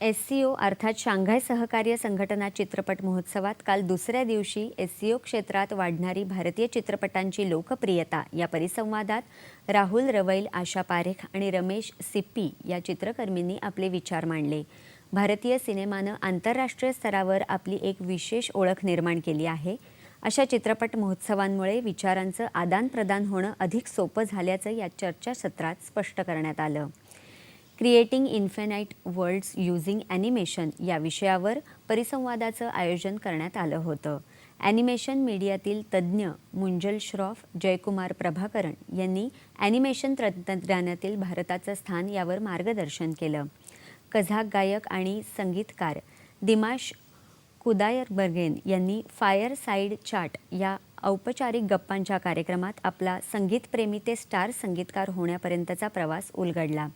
एस-सी-ओ अर्थात शांघाय सहकार्य संघटना चित्रपट महोत्सवात काल दुसऱ्या दिवशी एस-सी-ओ क्षेत्रात वाढणारी भारतीय चित्रपटांची लोकप्रियता या परिसंवादात राहुल रवैल, आशा पारेख आणि रमेश सिप्पी या चित्रकर्मींनी आपले विचार मांडले. भारतीय सिनेमानं आंतरराष्ट्रीय स्तरावर आपली एक विशेष ओळख निर्माण केली आहे. अशा चित्रपट महोत्सवांमुळे विचारांचं आदानप्रदान होणं अधिक सोपं झाल्याचं या चर्चासत्रात स्पष्ट करण्यात आलं. Creating infinite worlds using animation या विषयावर परिसंवादाचं आयोजन करण्यात आलं होतं. ॲनिमेशन मीडियातील तज्ज्ञ मुंजल श्रॉफ, जयकुमार प्रभाकरण यांनी ॲनिमेशन तंत्रज्ञानातील भारताचं स्थान यावर मार्गदर्शन केलं. कझाक गायक आणि संगीतकार दिमाश कुदायरबर्गेन यांनी फायर साइड चाट या औपचारिक गप्पांच्या कार्यक्रमात आपला संगीतप्रेमी ते स्टार संगीतकार होण्यापर्यंतचा प्रवास उलगडला.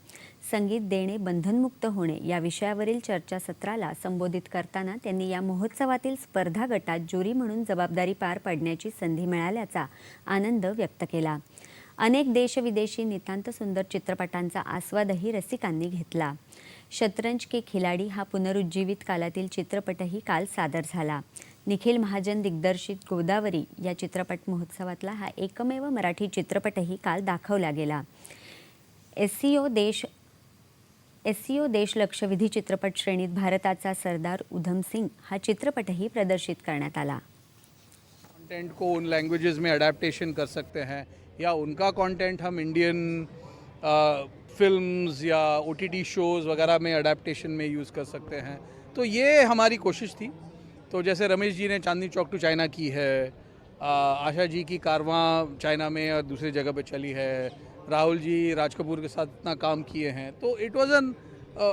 संगीत देणे बंधनमुक्त होणे या विषयावरील चर्चासत्राला संबोधित करताना त्यांनी या महोत्सवातील स्पर्धा गटात ज्युरी म्हणून जबाबदारी पार पाडण्याची संधी मिळाल्याचा आनंद व्यक्त केला. अनेक देशविदेशी नितांत सुंदर चित्रपटांचा आस्वादही रसिकांनी घेतला. शतरंज के खिलाडी हा पुनरुज्जीवित कालातील चित्रपटही काल सादर झाला. निखिल महाजन दिग्दर्शित गोदावरी या चित्रपट महोत्सवातला हा एकमेव मराठी चित्रपटही काल दाखवला गेला. एस-सी-ओ देश लक्षवेधी चित्रपट श्रेणीत भारताचा सरदार उधम सिंग हा चित्रपटही प्रदर्शित करण्यात आला. कंटेंट को उन लैंग्वेजेस में अडेप्टेशन कर सकते हैं या उनका कंटेंट हम इंडियन फिल्म्स या OTT शोज़ वगैरह में अडेप्टेशन में यूज़ कर सकते हैं. तो ये हमारी कोशिश थी. तो जैसे रमेश जी ने चांदनी चौक टू चाइना की है, आशा जी की कारवां चाइना में और दूसरी जगह पे चली है, राहुल जी राज कपूर के साथ इतना काम किए हैं. तो it was an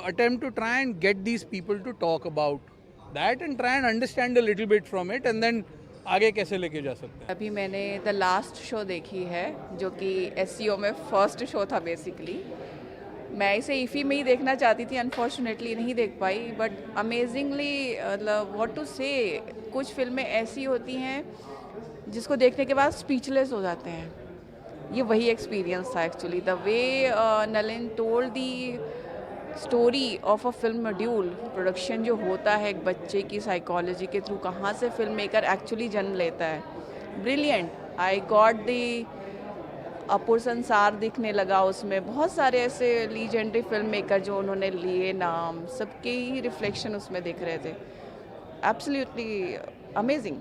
attempt to try and get these people to talk about that and try and understand a little bit from it and then आगे कैसे लेके जा सकते हैं. अभी मैंने द लास्ट शो देखी है जो कि एस-सी-ओ में फर्स्ट शो था बेसिकली. मैं इसे ईफी में ही देखना चाहती थी, अनफॉर्चुनेटली नहीं देख पाई. बट अमेजिंगली व्हाट टू से, कुछ फिल्में ऐसी होती हैं जिसको देखने के बाद स्पीचलेस हो जाते हैं. ये वही एक्सपीरियंस था actually. The way Nalin told the story of a film module, production जो होता है एक बच्चे की साइकोलॉजी के थ्रू, कहाँ से फिल्म मेकर एक्चुअली जन्म लेता है. ब्रिलियंट. आई गॉट दी अपूर संसार दिखने लगा उसमें. बहुत सारे ऐसे लीजेंडरी फिल्म मेकर जो उन्होंने लिए नाम, सबके ही रिफ्लेक्शन उसमें दिख रहे थे. Absolutely amazing.